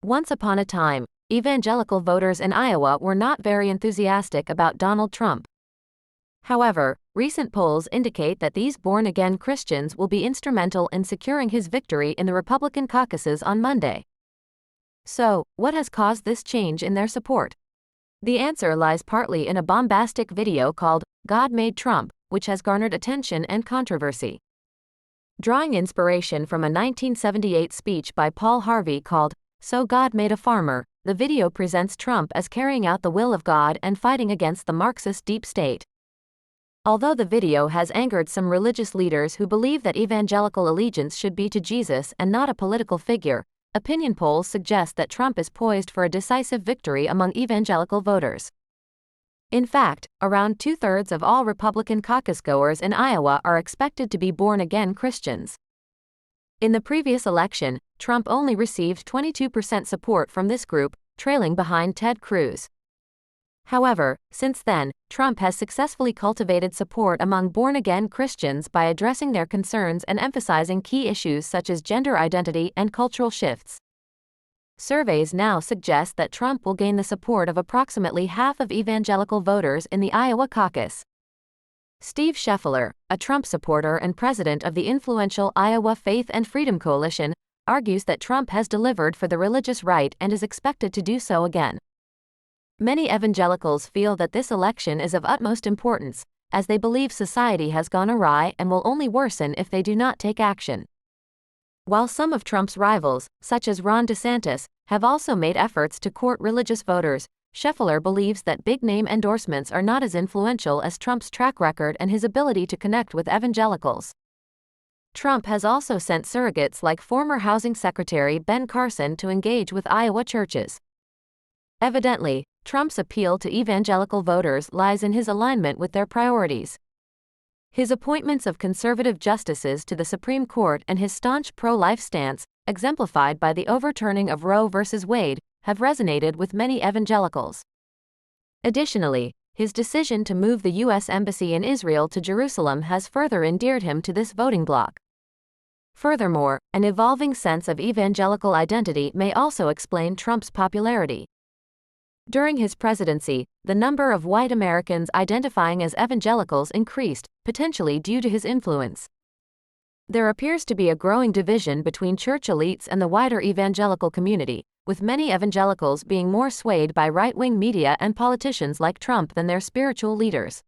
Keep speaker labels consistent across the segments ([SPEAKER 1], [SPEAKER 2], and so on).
[SPEAKER 1] Once upon a time, evangelical voters in Iowa were not very enthusiastic about Donald Trump. However, recent polls indicate that these born-again Christians will be instrumental in securing his victory in the Republican caucuses on Monday. So, what has caused this change in their support? The answer lies partly in a bombastic video called "God Made Trump," which has garnered attention and controversy. Drawing inspiration from a 1978 speech by Paul Harvey called "So God Made a Farmer," the video presents Trump as carrying out the will of God and fighting against the Marxist deep state. Although the video has angered some religious leaders who believe that evangelical allegiance should be to Jesus and not a political figure, opinion polls suggest that Trump is poised for a decisive victory among evangelical voters. In fact, around two-thirds of all Republican caucusgoers in Iowa are expected to be born-again Christians. In the previous election, Trump only received 22% support from this group, trailing behind Ted Cruz. However, since then, Trump has successfully cultivated support among born-again Christians by addressing their concerns and emphasizing key issues such as gender identity and cultural shifts. Surveys now suggest that Trump will gain the support of approximately half of evangelical voters in the Iowa caucus. Steve Scheffler, a Trump supporter and president of the influential Iowa Faith and Freedom Coalition, argues that Trump has delivered for the religious right and is expected to do so again. Many evangelicals feel that this election is of utmost importance, as they believe society has gone awry and will only worsen if they do not take action. While some of Trump's rivals, such as Ron DeSantis, have also made efforts to court religious voters, Scheffler believes that big-name endorsements are not as influential as Trump's track record and his ability to connect with evangelicals. Trump has also sent surrogates like former Housing Secretary Ben Carson to engage with Iowa churches. Evidently, Trump's appeal to evangelical voters lies in his alignment with their priorities. His appointments of conservative justices to the Supreme Court and his staunch pro-life stance, exemplified by the overturning of Roe v. Wade, have resonated with many evangelicals. Additionally, his decision to move the U.S. Embassy in Israel to Jerusalem has further endeared him to this voting bloc. Furthermore, an evolving sense of evangelical identity may also explain Trump's popularity. During his presidency, the number of white Americans identifying as evangelicals increased, potentially due to his influence. There appears to be a growing division between church elites and the wider evangelical community, with many evangelicals being more swayed by right-wing media and politicians like Trump than their spiritual leaders.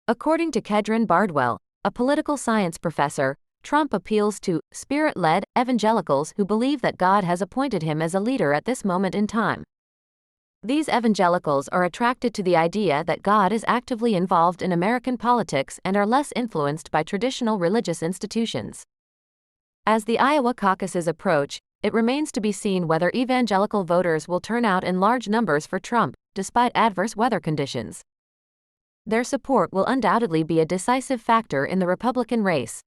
[SPEAKER 1] According to Kedron Bardwell, a political science professor, Trump appeals to spirit-led evangelicals who believe that God has appointed him as a leader at this moment in time. These evangelicals are attracted to the idea that God is actively involved in American politics and are less influenced by traditional religious institutions. As the Iowa caucuses approach, it remains to be seen whether evangelical voters will turn out in large numbers for Trump, despite adverse weather conditions. Their support will undoubtedly be a decisive factor in the Republican race.